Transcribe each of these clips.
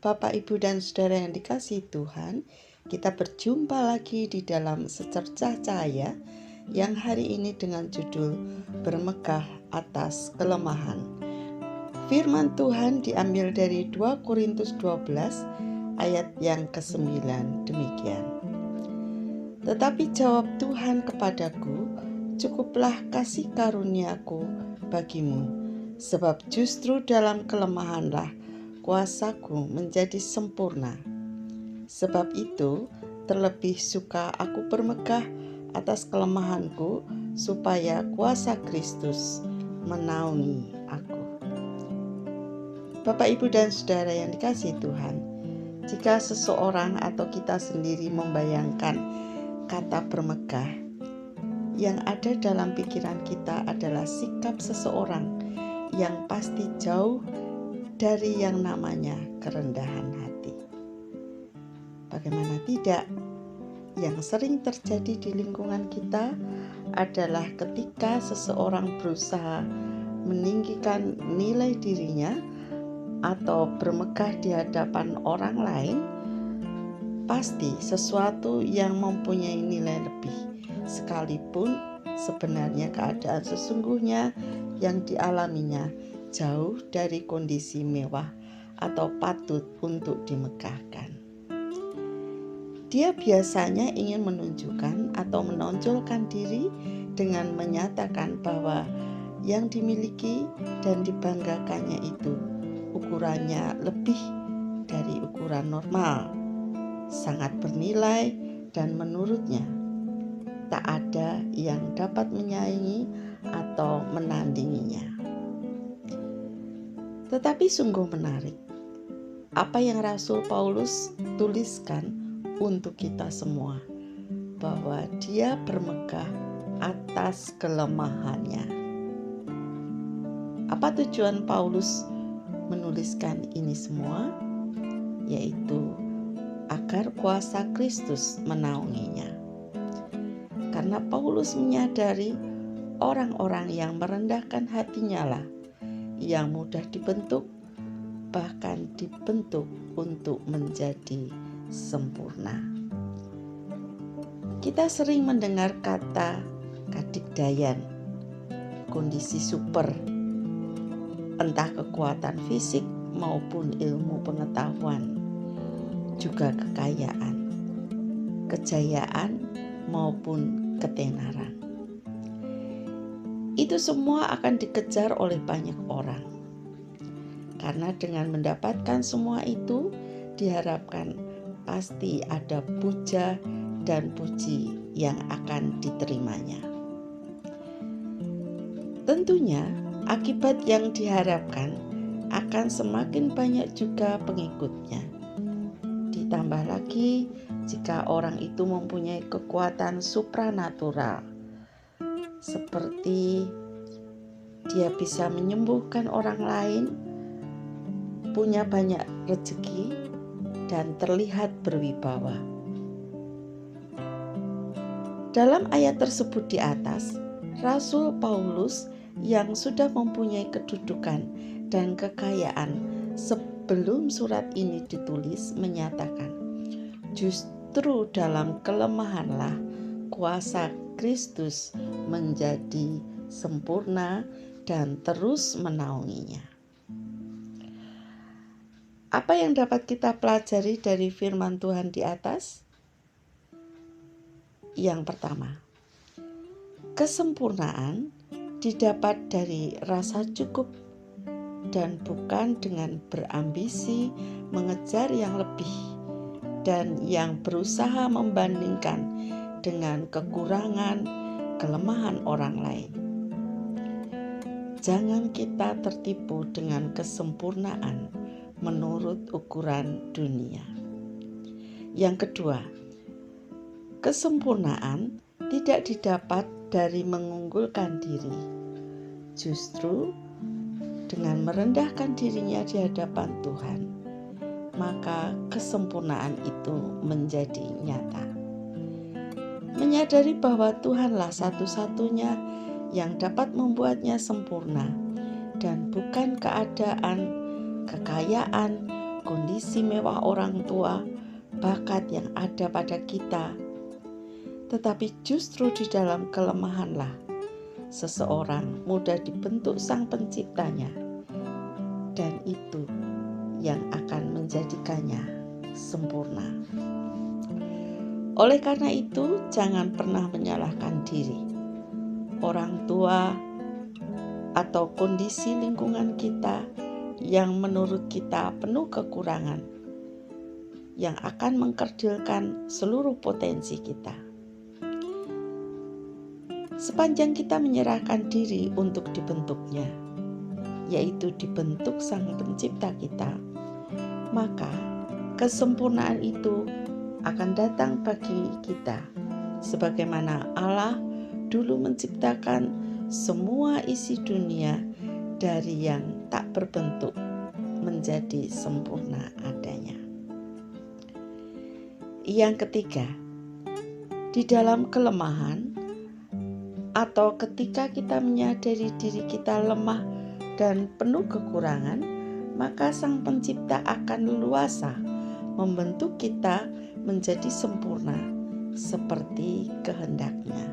Bapak, Ibu, dan Saudara yang dikasihi Tuhan, kita berjumpa lagi di dalam Secercah Cahaya yang hari ini dengan judul Bermegah Atas Kelemahan. Firman Tuhan diambil dari 2 Korintus 12 ayat yang ke-9 demikian. Tetapi jawab Tuhan kepadaku, cukuplah kasih karuniaku bagimu, sebab justru dalam kelemahanlah kuasaku menjadi sempurna. Sebab itu, terlebih suka aku bermegah atas kelemahanku, supaya kuasa Kristus menaungi aku. Bapak, Ibu, dan Saudara yang dikasihi Tuhan, jika seseorang atau kita sendiri membayangkan kata bermegah, yang ada dalam pikiran kita adalah sikap seseorang yang pasti jauh dari yang namanya kerendahan hati. Bagaimana tidak, yang sering terjadi di lingkungan kita adalah ketika seseorang berusaha meninggikan nilai dirinya atau bermegah di hadapan orang lain, pasti sesuatu yang mempunyai nilai lebih, sekalipun sebenarnya keadaan sesungguhnya yang dialaminya jauh dari kondisi mewah atau patut untuk dimegahkan. Dia biasanya ingin menunjukkan atau menonjolkan diri dengan menyatakan bahwa yang dimiliki dan dibanggakannya itu ukurannya lebih dari ukuran normal, sangat bernilai, dan menurutnya tak ada yang dapat menyaingi atau menandinginya. Tetapi sungguh menarik apa yang Rasul Paulus tuliskan untuk kita semua, bahwa dia bermegah atas kelemahannya. Apa tujuan Paulus menuliskan ini semua? Yaitu agar kuasa Kristus menaunginya. Karena Paulus menyadari orang-orang yang merendahkan hatinya lah yang mudah dibentuk, bahkan dibentuk untuk menjadi sempurna. Kita sering mendengar kata kadikdayan, kondisi super, entah kekuatan fisik maupun ilmu pengetahuan, juga kekayaan, kejayaan maupun ketenaran. Itu semua akan dikejar oleh banyak orang. Karena dengan mendapatkan semua itu, diharapkan pasti ada puja dan puji yang akan diterimanya. Tentunya, akibat yang diharapkan akan semakin banyak juga pengikutnya. Ditambah lagi jika orang itu mempunyai kekuatan supranatural, seperti dia bisa menyembuhkan orang lain, punya banyak rezeki, dan terlihat berwibawa. Dalam ayat tersebut di atas, Rasul Paulus yang sudah mempunyai kedudukan dan kekayaan sebelum surat ini ditulis menyatakan, justru dalam kelemahanlah kuasa Kristus menjadi sempurna dan terus menaunginya. Apa yang dapat kita pelajari dari firman Tuhan di atas? Yang pertama, kesempurnaan didapat dari rasa cukup dan bukan dengan berambisi mengejar yang lebih dan yang berusaha membandingkan dengan kekurangan, kelemahan orang lain. Jangan kita tertipu dengan kesempurnaan menurut ukuran dunia. Yang kedua, kesempurnaan tidak didapat dari mengunggulkan diri. Justru dengan merendahkan dirinya di hadapan Tuhan, maka kesempurnaan itu menjadi nyata. Menyadari bahwa Tuhanlah satu-satunya yang dapat membuatnya sempurna, dan bukan keadaan, kekayaan, kondisi mewah orang tua, bakat yang ada pada kita. Tetapi justru di dalam kelemahanlah seseorang mudah dibentuk Sang Penciptanya, dan itu yang akan menjadikannya sempurna. Oleh karena itu, jangan pernah menyalahkan diri, orang tua, atau kondisi lingkungan kita yang menurut kita penuh kekurangan, yang akan mengkerdilkan seluruh potensi kita. Sepanjang kita menyerahkan diri untuk dibentuknya, yaitu dibentuk Sang Pencipta kita, maka kesempurnaan itu akan datang bagi kita, sebagaimana Allah dulu menciptakan semua isi dunia dari yang tak berbentuk menjadi sempurna adanya. Yang ketiga, di dalam kelemahan atau ketika kita menyadari diri kita lemah dan penuh kekurangan, maka Sang Pencipta akan leluasa membentuk kita menjadi sempurna seperti kehendaknya.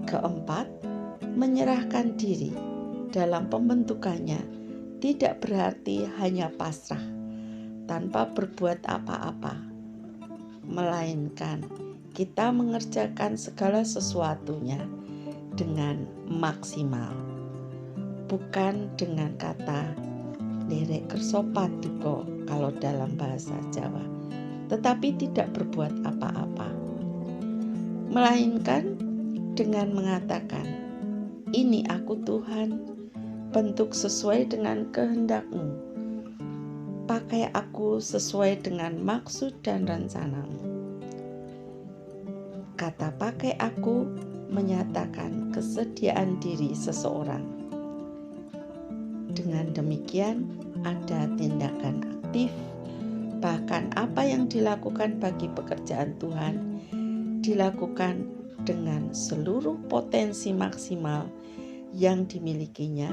Keempat, menyerahkan diri dalam pembentukannya tidak berarti hanya pasrah tanpa berbuat apa-apa, melainkan kita mengerjakan segala sesuatunya dengan maksimal, bukan dengan kata derek kersopat duko kalau dalam bahasa Jawa, tetapi tidak berbuat apa-apa, melainkan dengan mengatakan, "Ini aku Tuhan, bentuk sesuai dengan kehendak-Mu, pakai aku sesuai dengan maksud dan rencana-Mu." Kata pakai aku menyatakan kesediaan diri seseorang. Dengan demikian ada tindakan aktif, bahkan apa yang dilakukan bagi pekerjaan Tuhan dilakukan dengan seluruh potensi maksimal yang dimilikinya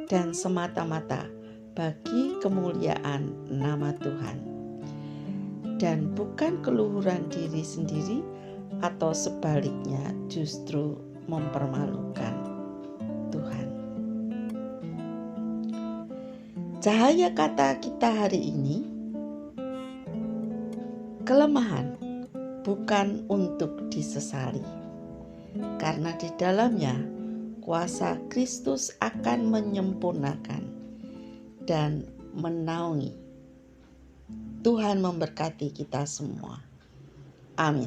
dan semata-mata bagi kemuliaan nama Tuhan, dan bukan keluhuran diri sendiri atau sebaliknya justru mempermalukan Tuhan. Cahaya kata kita hari ini, kelemahan bukan untuk disesali, karena di dalamnya kuasa Kristus akan menyempurnakan dan menaungi. Tuhan memberkati kita semua. Amin.